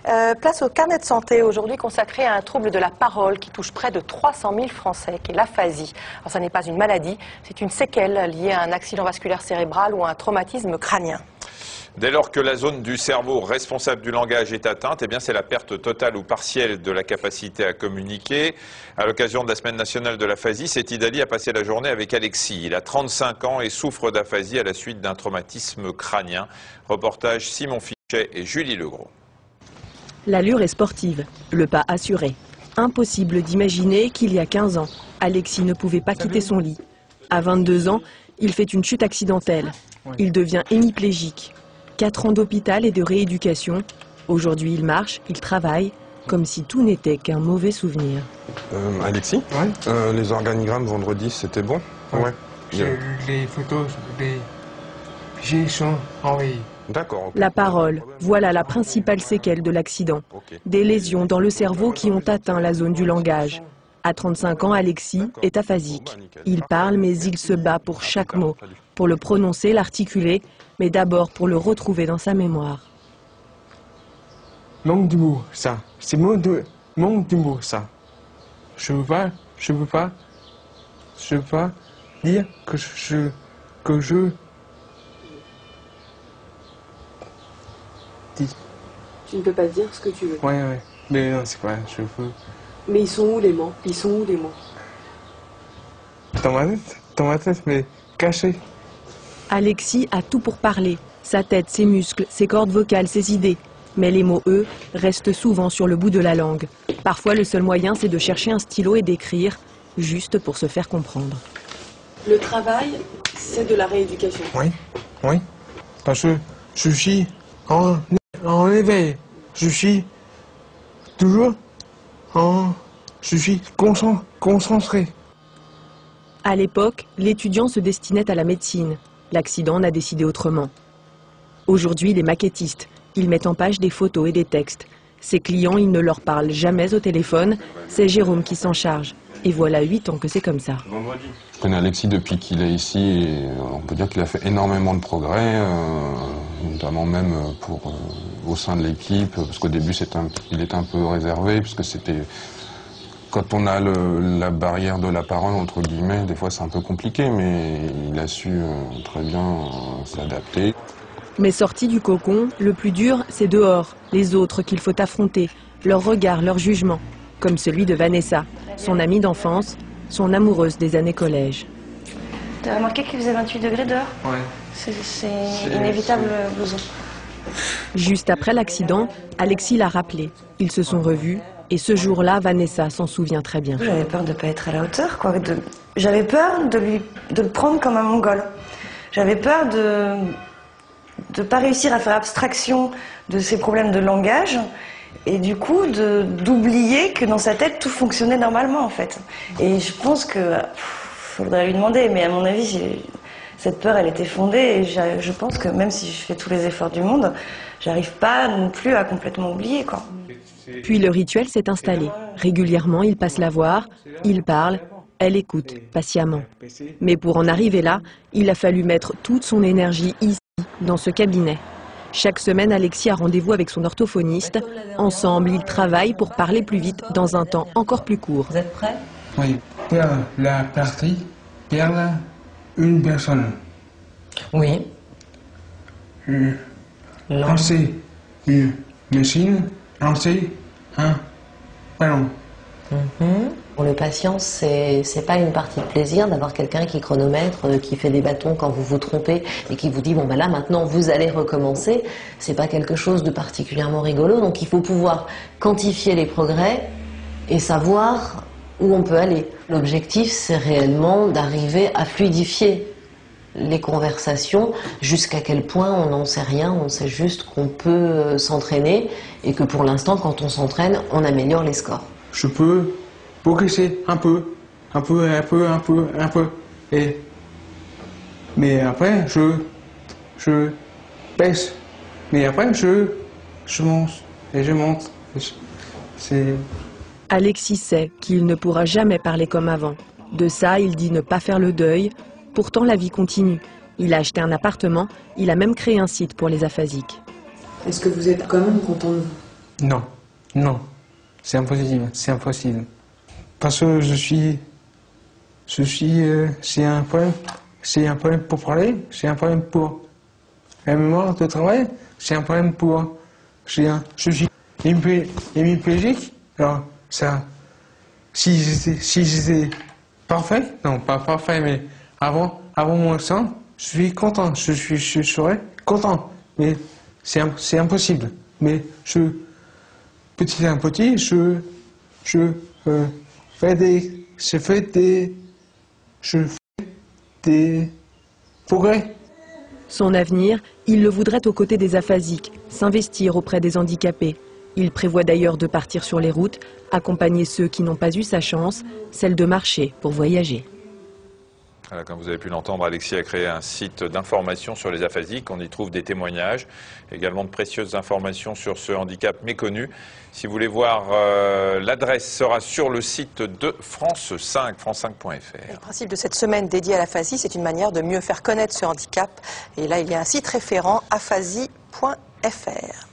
Place au carnet de santé, aujourd'hui consacré à un trouble de la parole qui touche près de 300 000 Français, qui est l'aphasie. Alors, ça n'est pas une maladie, c'est une séquelle liée à un accident vasculaire cérébral ou à un traumatisme crânien. Dès lors que la zone du cerveau responsable du langage est atteinte, eh bien c'est la perte totale ou partielle de la capacité à communiquer. À l'occasion de la semaine nationale de l'aphasie, cette Idali a passé la journée avec Alexis. Il a 35 ans et souffre d'aphasie à la suite d'un traumatisme crânien. Reportage Simon Fichet et Julie Legros. L'allure est sportive, le pas assuré. Impossible d'imaginer qu'il y a 15 ans, Alexis ne pouvait pas quitter son lit. À 22 ans, il fait une chute accidentelle. Il devient hémiplégique. 4 ans d'hôpital et de rééducation. Aujourd'hui, il marche, il travaille, comme si tout n'était qu'un mauvais souvenir. Alexis, les organigrammes vendredi, c'était bon? Ouais. Les photos, les fichiers sont envoyés. D'accord. La parole, voilà la principale séquelle de l'accident. Des lésions dans le cerveau qui ont atteint la zone du langage. À 35 ans, Alexis est aphasique. Il parle, mais il se bat pour chaque mot, pour le prononcer, l'articuler, mais d'abord pour le retrouver dans sa mémoire. Manque d'humour, ça. C'est manque d'humour, ça. Je veux pas dire que je dis. Tu ne peux pas dire ce que tu veux. Ouais. Mais non, c'est pas, je veux. Mais ils sont où les mots? Ils sont où les mots? Dans ma tête, mais caché. Alexis a tout pour parler. Sa tête, ses muscles, ses cordes vocales, ses idées. Mais les mots, eux, restent souvent sur le bout de la langue. Parfois, le seul moyen, c'est de chercher un stylo et d'écrire, juste pour se faire comprendre. Le travail, c'est de la rééducation. Oui. Parce que je suis en éveil. Je suis toujours je suis concentré. À l'époque, l'étudiant se destinait à la médecine. L'accident en a décidé autrement. Aujourd'hui, il est maquettiste. Il met en page des photos et des textes. Ses clients, il ne leur parle jamais au téléphone. C'est Jérôme qui s'en charge. Et voilà 8 ans que c'est comme ça. Je connais Alexis depuis qu'il est ici et on peut dire qu'il a fait énormément de progrès, notamment même au sein de l'équipe, parce qu'au début il était un peu réservé, puisque c'était... Quand on a la barrière de la parole, entre guillemets, des fois c'est un peu compliqué, mais il a su très bien s'adapter. Mais sorti du cocon, le plus dur, c'est dehors, les autres qu'il faut affronter, leur regard, leur jugement, comme celui de Vanessa, son amie d'enfance, son amoureuse des années collège. T'as remarqué qu'il faisait 28 degrés dehors? Ouais. C'est inévitable, blouson. Juste après l'accident, Alexis l'a rappelé. Ils se sont revus. Et ce jour-là, Vanessa s'en souvient très bien. J'avais peur de ne pas être à la hauteur, quoi. J'avais peur de le prendre comme un mongol. J'avais peur de ne pas réussir à faire abstraction de ses problèmes de langage et du coup d'oublier que dans sa tête tout fonctionnait normalement en fait. Et je pense que faudrait lui demander, mais à mon avis cette peur elle était fondée et je pense que même si je fais tous les efforts du monde, j'arrive pas non plus à complètement oublier quoi. Puis le rituel s'est installé. Régulièrement, il passe la voir, il parle, elle écoute patiemment. Mais pour en arriver là, il a fallu mettre toute son énergie ici, dans ce cabinet. Chaque semaine, Alexis a rendez-vous avec son orthophoniste. Ensemble, ils travaillent pour parler plus vite dans un temps encore plus court. Vous êtes prêts? Oui, perdre la partie, perdre une personne. Oui. Lancer une machine, lancer un ballon. Pour le patient, c'est pas une partie de plaisir d'avoir quelqu'un qui chronomètre, qui fait des bâtons quand vous vous trompez et qui vous dit bon ben là maintenant vous allez recommencer. C'est pas quelque chose de particulièrement rigolo, donc il faut pouvoir quantifier les progrès et savoir où on peut aller. L'objectif c'est réellement d'arriver à fluidifier les conversations, jusqu'à quel point on n'en sait rien, on sait juste qu'on peut s'entraîner et que pour l'instant quand on s'entraîne, on améliore les scores. Je peux progresser un peu, mais après je baisse, mais après je monte et je monte. Alexis sait qu'il ne pourra jamais parler comme avant. De ça, il dit ne pas faire le deuil. Pourtant, la vie continue. Il a acheté un appartement, il a même créé un site pour les aphasiques. Est-ce que vous êtes quand même content de vous? Non, non, c'est impossible, c'est impossible. Parce que c'est un problème pour parler, c'est un problème pour la mémoire de travail, c'est un problème pour, je suis hémiplégique, alors ça, si j'étais parfait, non pas parfait, mais avant mon accident, je suis content, je serais content, mais c'est impossible. Mais petit à petit, je fais des progrès. Son avenir, il le voudrait aux côtés des aphasiques, s'investir auprès des handicapés. Il prévoit d'ailleurs de partir sur les routes, accompagner ceux qui n'ont pas eu sa chance, celle de marcher pour voyager. Voilà, comme vous avez pu l'entendre, Alexis a créé un site d'information sur les aphasiques. On y trouve des témoignages, également de précieuses informations sur ce handicap méconnu. Si vous voulez voir, l'adresse sera sur le site de France 5, france5.fr. Le principe de cette semaine dédiée à l'aphasie, c'est une manière de mieux faire connaître ce handicap. Et là, il y a un site référent, aphasie.fr.